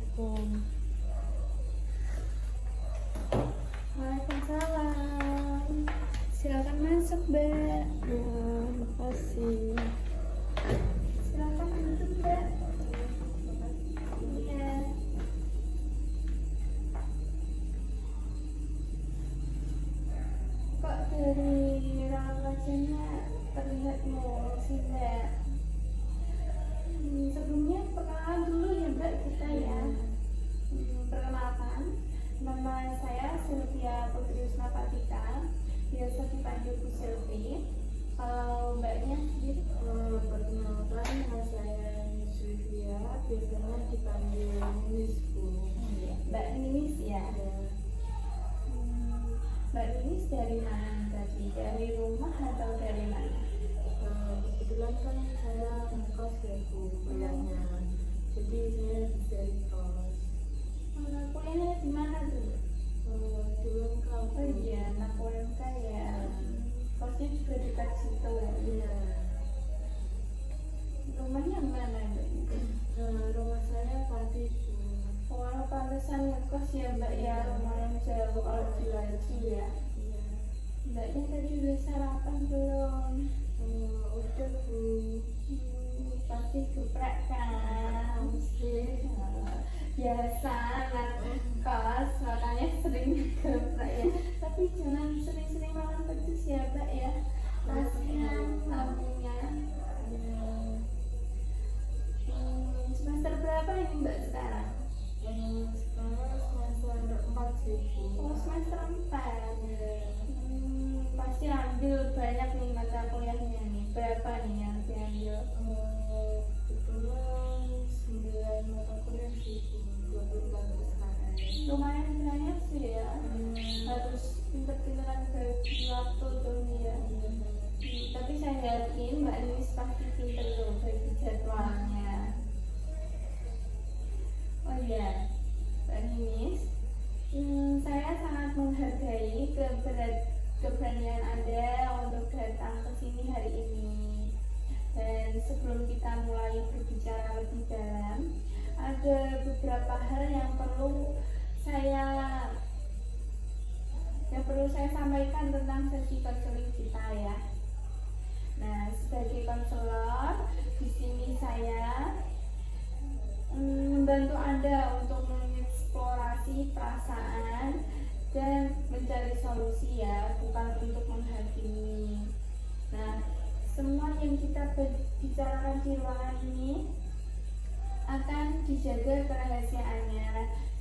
Assalamualaikum. Waalaikumsalam. Silakan masuk, Mbak. Terima kasih. Silakan masuk, Mbak. Iya. Kok dari rawat wajahnya terlihat murung sih, Mbak? Sebelumnya perkenalan dulu ya, Mbak, kita ya. Perkenalkan, nama saya Sylvia Putri Usnapatika, biasa dipanggil Bu Sylvi. Kalau Mbaknya sendiri? Perkenalkan, nama saya Sylvia, biasanya dipanggil Miss Bu. Mbak Ninis ya. Mbak Ninis dari mana tadi? Dari rumah atau dari mana? Kebetulan kan saya ngekos ya Bu, bayarnya. Jadi saya dari kos. Kuliahnya di mana tuh? Di UMK. Oh iya, anak UMK ya. Kosnya juga dekat situ ya. Iya. Rumahnya mana Mbak? Rumah saya Pati Bu. Wah, pantesan ngekos ya Mbak ya, lumayan jauh kalau di Laju ya. Iya. Mbaknya tadi udah sarapan belum? Udah Bu. Pasti geprek kan? Biasa anak kos, makanya sering geprek ya. Tapi jangan sering-sering makan pedes ya Mbak ya. Kasihan lambungnya. Semester berapa ini Mbak sekarang? Sekarang semester 4 sih Bu. Oh, semester 4. Pasti ambil banyak nih mata kuliahnya nih. Berapa nih yang diambil? Kebetulan 9 mata kuliah sih Bu, 24 sekarang. Lumayan banyak sih ya. Harus pinter-pinteran bagi waktu tuh nih ya. Tapi saya yakin Mbak Ninis pasti pinter loh bagi jadwalnya. Oh iya, Mbak Ninis, saya sangat menghargai keberanian Anda untuk datang ke sini hari ini. Dan sebelum kita mulai berbicara lebih dalam, ada beberapa hal yang perlu saya sampaikan tentang sesi konseling kita ya. Nah, sebagai konselor di sini saya membantu Anda untuk mengeksplorasi perasaan dan mencari solusi ya, bukan untuk menghakimi. Nah, semua yang kita bicarakan di ruangan ini akan dijaga kerahasiaannya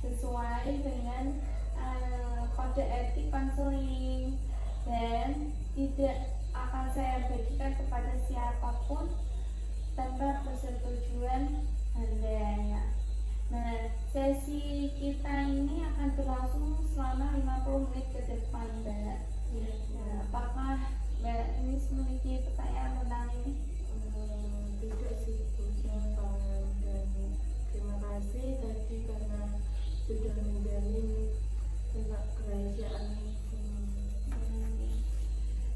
sesuai dengan kode etik konseling dan tidak akan saya bagikan kepada siapapun tanpa persetujuan Anda ya. Nah, sesi kita ini akan berlangsung selama 50 menit ke depan, Mbak. Nah, apakah Mbak ini memiliki pertanyaan tentang ini? Tidak sih Bu, saya paham dan terima kasih tadi karena sudah menjamin tentang kerahasiaan.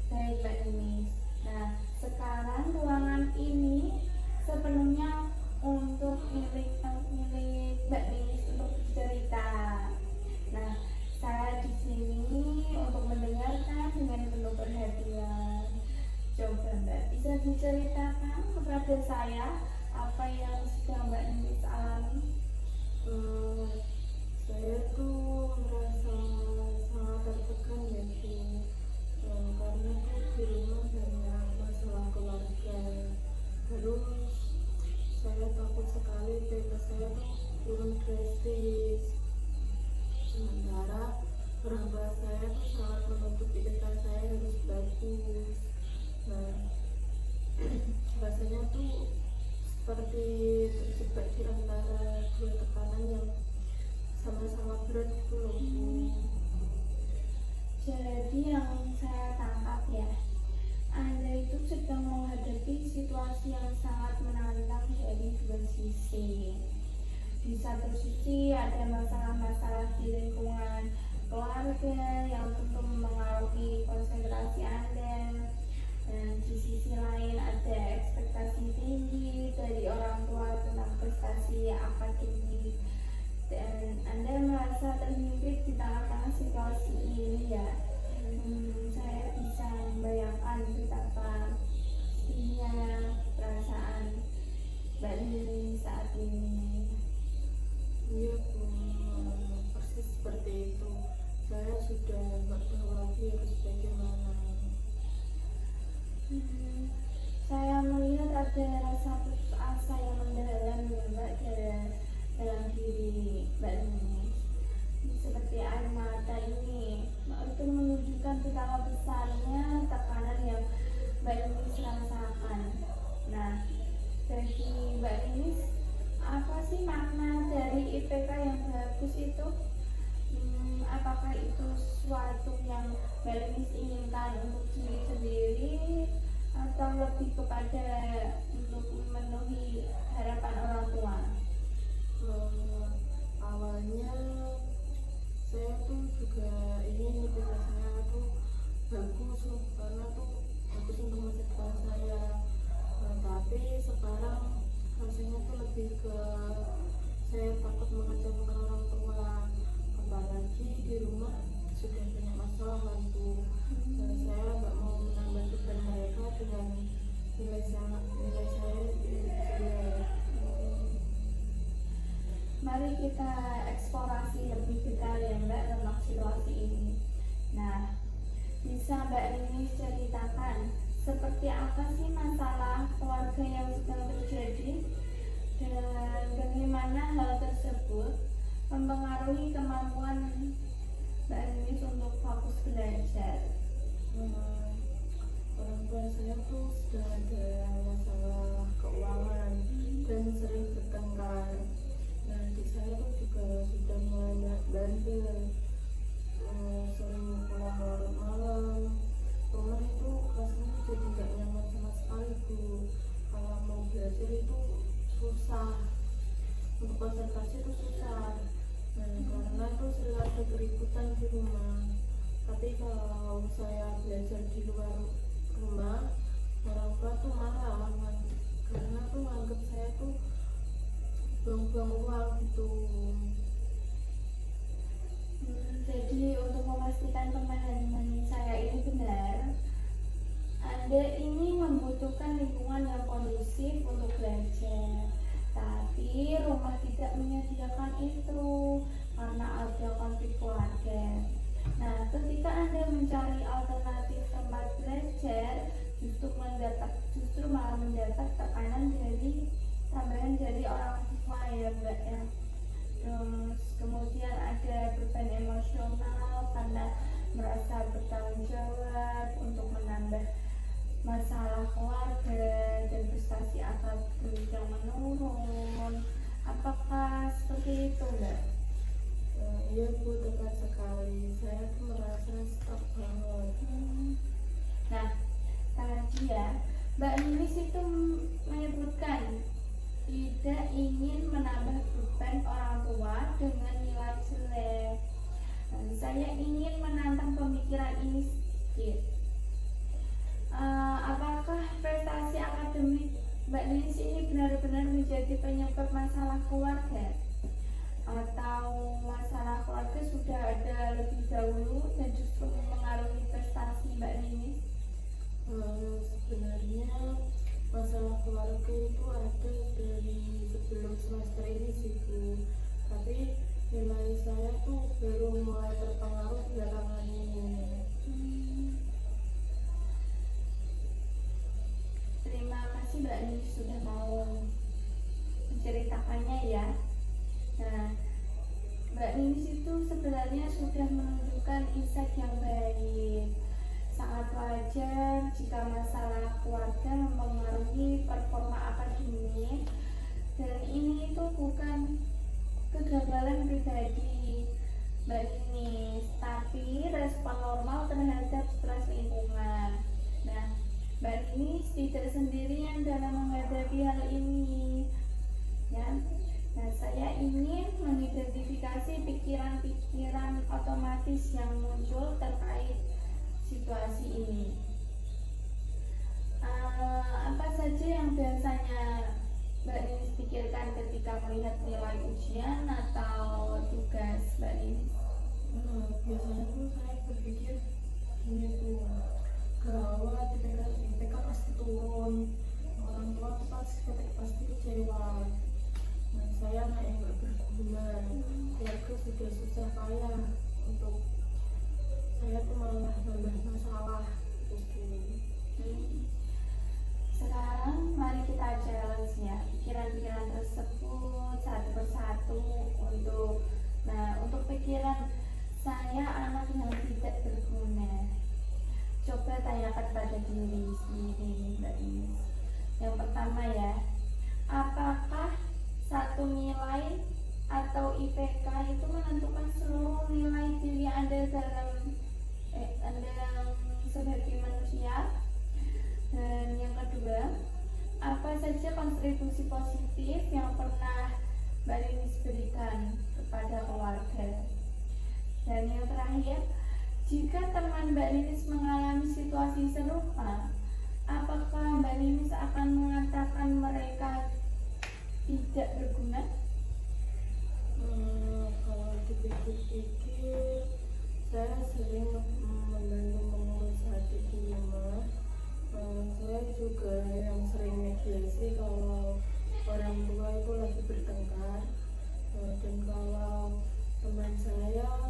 Baik Mbak Ninis. Nah, sekarang ruangan ini sepenuhnya untuk milik Mbak Ninis untuk bercerita. Nah, saya di sini untuk mendengarkan dengan penuh perhatian. Coba Mbak bisa diceritakan kepada saya apa yang sedang Mbak Ninis alami? Saya tuh merasa sangat tertekan ya Bu, karena tuh di rumah banyak masalah keluarga. Terus saya takut sekali BK saya tuh turun drastis. Sementara orang tua saya tuh sangat menuntut IPK saya harus bagus. Nah, rasanya tuh seperti terjebak di antara dua tekanan yang sama-sama berat gitu loh Bu. Jadi yang saya tangkap ya, Anda itu sedang menghadapi situasi yang sangat menantang dari dua sisi. Di satu sisi ada masalah-masalah di lingkungan keluarga yang tentu mempengaruhi konsentrasi Anda. Dan di sisi lain ada ekspektasi tinggi dari orang tua tentang prestasi akademik Mbak Ninis. Seperti air mata ini itu menunjukkan betapa besarnya tekanan yang Mbak Ninis rasakan. Nah, bagi Mbak Ninis, apa sih makna dari IPK yang bagus itu? Apakah itu sesuatu yang Mbak Ninis inginkan untuk diri sendiri atau lebih kepada untuk memenuhi harapan orang tua? Awalnya saya tuh juga ingin IPK saya tuh bagus karena tuh bagus untuk masa depan saya. Tapi sekarang rasanya tuh lebih ke saya takut mengecewakan orang tua, apalagi di rumah sudah banyak masalah mantu. Saya nggak mau menambah beban mereka dengan nilai saya jelek. Mari kita eksplorasi lebih detail ya Mbak tentang situasi ini. Nah, bisa Mbak Ninis ceritakan seperti apa sih masalah keluarga yang sedang terjadi dan bagaimana hal tersebut mempengaruhi kemampuan Mbak Ninis untuk fokus belajar? Orang tua saya tuh sudah ada masalah keuangan dan sering bertengkar. Nah, di saya tuh juga sudah mulai bandel, sering pulang larut malam. Rumah itu rasanya jadi nggak nyaman sama sekali tuh. Kalau mau belajar itu susah, untuk konsentrasi itu susah. Nah, karena tuh sering ada keributan di rumah. Tapi kalau saya belajar di luar rumah, orang tua tuh marah karena tuh anggap saya tuh buang-buang uang gitu. Jadi untuk memastikan pemahaman saya ini benar, Anda ini membutuhkan lingkungan yang kondusif untuk belajar, tapi rumah tidak menyediakan itu karena ada konflik keluarga. Nah, ketika Anda mencari alternatif tempat belajar, justru malah mendapat tekanan dari tambahan dari orang tua ya Mbak ya. Terus kemudian ada beban emosional karena merasa bertanggung jawab untuk menambah masalah keluarga dan prestasi akademik yang menurun. Apakah seperti itu Mbak? Iya Bu, tepat sekali. Saya tuh merasa stuck banget. Nah, tadi ya Mbak Ninis itu menyebutkan tidak ingin menambah beban orang tua dengan nilai jelek. Saya ingin menantang pemikiran ini sedikit. Apakah prestasi akademik Mbak Ninis ini benar-benar menjadi penyebab masalah keluarga? Atau masalah keluarga sudah ada lebih dahulu dan justru mempengaruhi prestasi Mbak Ninis? Sebenarnya masalah keluarga itu ada dari sebelum semester ini sih Bu. Tapi nilai saya tuh baru mulai terpengaruh belakangan ini. Terima kasih Mbak Ninis sudah mau menceritakannya ya. Nah, Mbak Ninis itu sebenarnya sudah menunjukkan insight yang baik. Sangat wajar jika masalah keluarga mempengaruhi performa akademik, dan ini itu bukan kegagalan pribadi Mbak Ninis, tapi respon normal terhadap stres lingkungan. Nah, Mbak Ninis tidak sendirian dalam menghadapi hal ini ya. Nah, saya ingin mengidentifikasi pikiran-pikiran otomatis yang muncul terkait situasi ini. Apa saja yang biasanya Mbak Ninis pikirkan ketika melihat nilai ujian atau tugas Mbak Ninis? Biasanya tuh saya berpikir gini tuh, gawat IPK pasti turun, orang tua tuh pasti kecewa. Nah, saya nggak berguna, keluarga sudah susah payah untuk saya tuh malah nambah masalah gitu. Sekarang mari kita challenge ya pikiran-pikiran tersebut satu persatu untuk pikiran saya anak yang tidak berguna. Coba tanyakan pada diri sendiri, Mbak Inis. Yang pertama ya, apakah satu nilai atau IPK itu menentukan seluruh nilai diri Anda Anda sebagai manusia? Dan yang kedua, apa saja kontribusi positif yang pernah Mbak Inis berikan kepada keluarga? Dan yang terakhir, jika teman Mbak Lilis mengalami situasi serupa, apakah Mbak Lilis akan mengatakan mereka tidak berguna? Kalau dipikir-pikir, saya sering membantu mengurus hati di rumah. Saya juga yang sering mediasi kalau orang tua itu lagi bertengkar. Dan kalau teman saya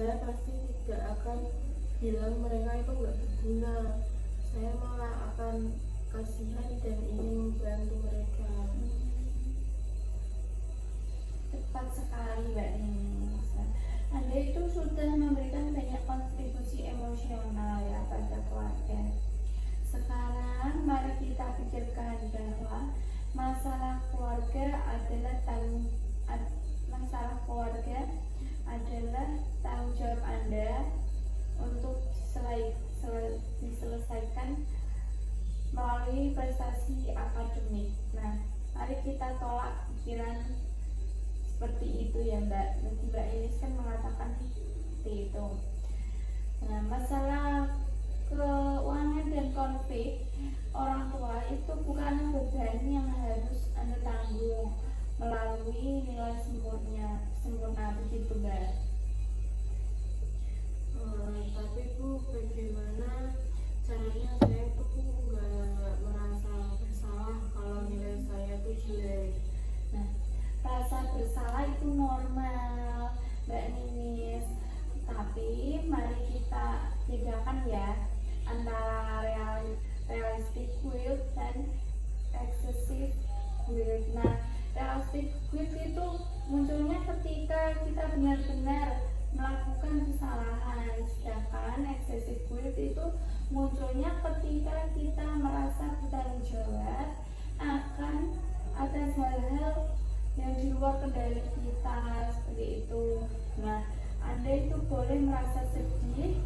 pasti tidak akan bilang mereka itu nggak berguna. Saya malah akan kasihan dan ingin membantu mereka. Tepat sekali Mbak Ninis. Anda itu sudah memberikan banyak kontribusi emosional ya pada keluarga. Sekarang mari kita pikirkan bahwa masalah keluarga adalah tanggung jawab Anda untuk diselesaikan melalui prestasi akademik. Nah, mari kita tolak pikiran seperti itu ya Mbak. Nanti Mbak Inis kan mengatakan seperti itu. Nah, masalah keuangan dan konflik orang tua itu bukan beban yang harus Anda tanggung melalui nilai sempurna begitu Mbak. Tapi Bu, bagaimana caranya saya tuh nggak merasa bersalah kalau nilai saya tuh jelek? Nah, rasa bersalah itu normal Mbak Ninis, tapi mari kita bedakan ya antara realistic guilt dan excessive guilt. Nah, realistic guilt itu munculnya ketika kita benar-benar melakukan kesalahan, sedangkan excessive guilt itu munculnya ketika kita merasa bertanggung jawab akan atas hal-hal yang di luar kendali kita, seperti itu. Nah, Anda itu boleh merasa sedih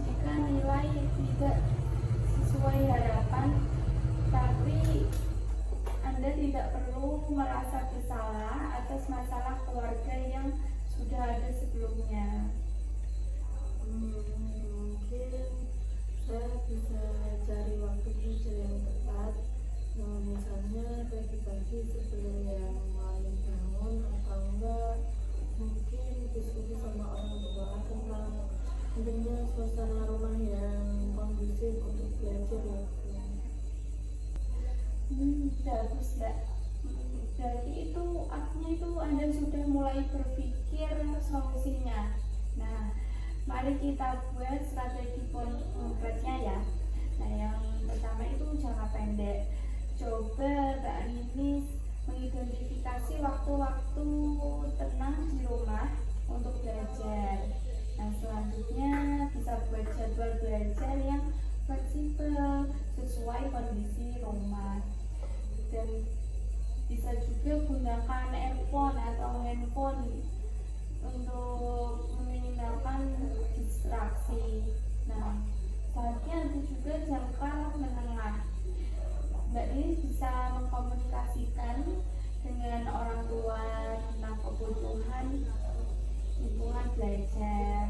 jika nilai tidak sesuai harapan, tapi Anda tidak perlu merasa bersalah atas masalah keluarga yang sudah ada sebelumnya. Mungkin saya bisa cari waktu kerja yang tepat, misalnya pagi-pagi sebelum yang lain bangun, atau enggak mungkin diskusi sama orang tua tentang pentingnya suasana rumah yang kondusif untuk belajar ya. Bagus Mbak. Berarti itu artinya itu Anda sudah mulai berpikir solusinya. Nah, mari kita buat strategi konkretnya ya. Nah, yang pertama itu jangka pendek. Coba Mbak Ninis mengidentifikasi waktu-waktu tenang di rumah untuk belajar. Nah, selanjutnya bisa buat jadwal belajar yang fleksibel sesuai kondisi rumah. Dan bisa juga gunakan earphone atau handphone untuk meminimalkan distraksi. Nah, selanjutnya ada juga jangka menengah. Mbak ini bisa mengkomunikasikan dengan orang tua tentang kebutuhan lingkungan belajar.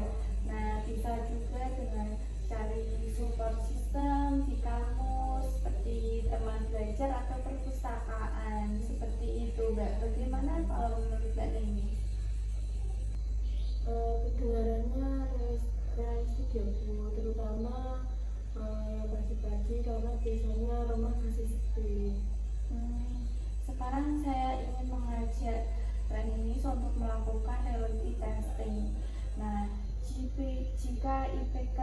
Nah, bisa juga dengan cari support system di kampus seperti teman belajar atau perpustakaan, seperti itu Mbak. Bagaimana kalau menurut Mbak ini? Kedengarannya realistik ya Bu, terutama yang pagi-pagi karena biasanya rumah masih sepi. Sekarang saya ingin mengajak Mbak Ninis untuk melakukan reality testing. Nah, jika IPK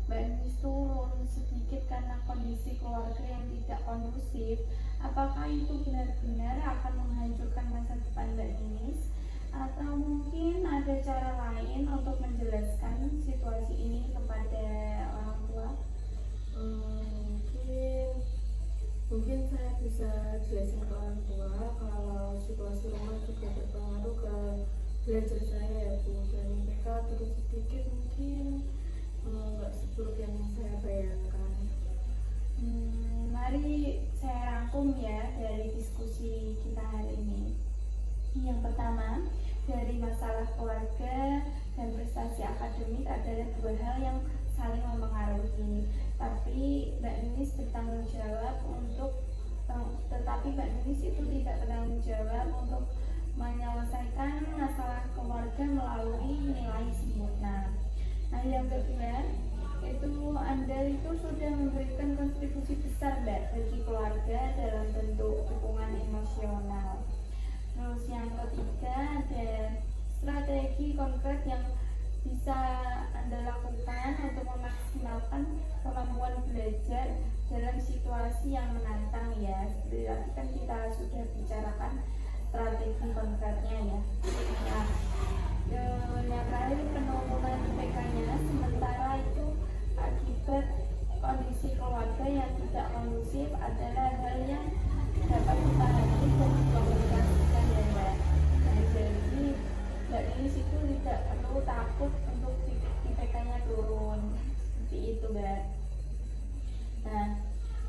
Mbak Ninis turun sedikit karena kondisi keluarga yang tidak kondusif, apakah itu benar-benar akan menghancurkan masa depan Mbak Ninis? Atau belajar saya ya Bu, dan mereka turun sedikit mungkin nggak seburuk yang saya bayangkan. Mari saya rangkum ya dari diskusi kita hari ini. Yang pertama, dari masalah keluarga dan prestasi akademik adalah dua hal yang saling mempengaruhi. Tapi Mbak Ninis bertanggung jawab tetapi Mbak Ninis itu tidak bertanggung jawab untuk menyelesaikan masalah keluarga melalui nilai sempurna. Nah, yang kedua, itu Anda itu sudah memberikan kontribusi besar Mbak bagi keluarga dalam bentuk dukungan emosional. Terus yang ketiga, ada strategi konkret yang bisa Anda lakukan untuk memaksimalkan kemampuan belajar dalam situasi yang menantang ya. Seperti tadi kan kita sudah bicarakan strategi konkretnya ya. Nah, yang terakhir penurunan IPK-nya sementara itu akibat kondisi keluarga yang tidak kondusif adalah hal yang dapat dipahami dan dikomunikasikan ya Mbak. Nah, jadi Mbak Ninis itu tidak perlu takut untuk IPK-nya turun seperti itu Mbak. Nah,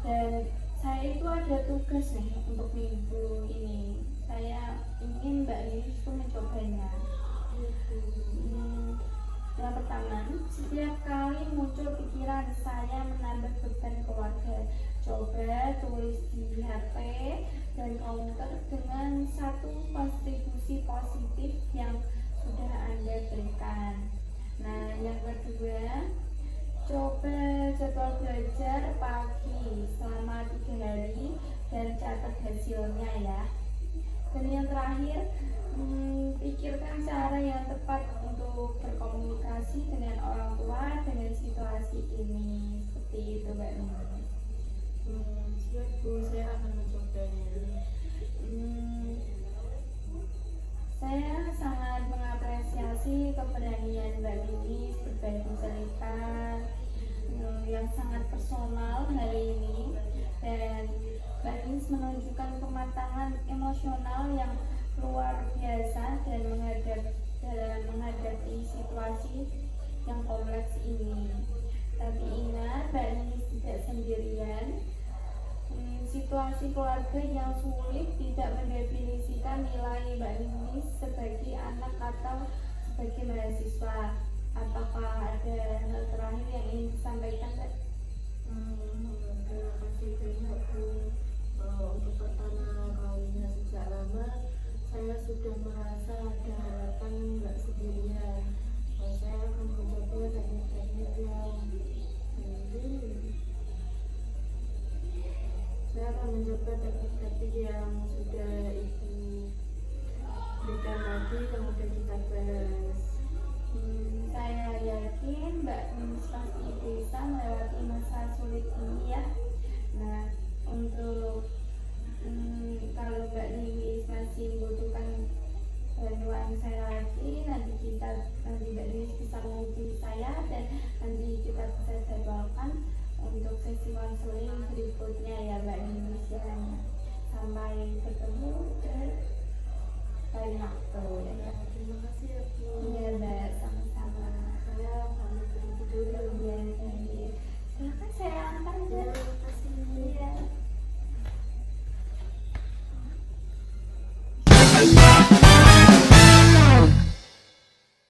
dan saya itu ada tugas nih untuk minggu ini. Saya ingin Mbak Ninis itu mencobanya. Yang pertama, setiap kali muncul pikiran saya menambah beban keluarga, coba tulis di HP dan counter dengan satu kontribusi positif yang sudah Anda berikan. Nah, yang kedua, coba jadwal belajar pagi selama 3 hari dan catat hasilnya ya. Dan yang terakhir, pikirkan cara yang tepat untuk berkomunikasi dengan orang tua dengan situasi ini. Seperti itu Mbak Ninis. Siap Bu, saya akan mencobanya. Saya sangat mengapresiasi keberanian Mbak Ninis berbagi cerita yang sangat personal hari ini, dan Mbak Ninis menunjukkan kematangan emosional yang luar biasa dan menghadapi situasi yang kompleks ini. Tapi ingat, Mbak Ninis tidak sendirian. Situasi keluarga yang sulit tidak mendefinisikan nilai Mbak Ninis sebagai anak atau sebagai mahasiswa. Apakah ada hal terakhir yang ingin disampaikan, Mbak? Terima kasih banyak Bu. Untuk pertama kalinya sejak lama saya sudah merasa ada harapan nggak sendirian. Saya akan mencoba teknik-teknik yang sudah Ibu berikan tadi yang sudah kita bahas. Saya yakin Mbak Ninis pasti bisa melewati masa sulit ini ya. Nah, untuk kalau Mbak Ninis masih membutuhkan bantuan saya lagi, nanti Mbak Ninis bisa menghubungi saya dan nanti kita bisa jadwalkan untuk sesi konseling berikutnya ya Mbak Ninis ya. Sampai ketemu dan lain waktu ya. Terima kasih ya Bu. Iya Mbak, sama-sama. Saya pamit dulu.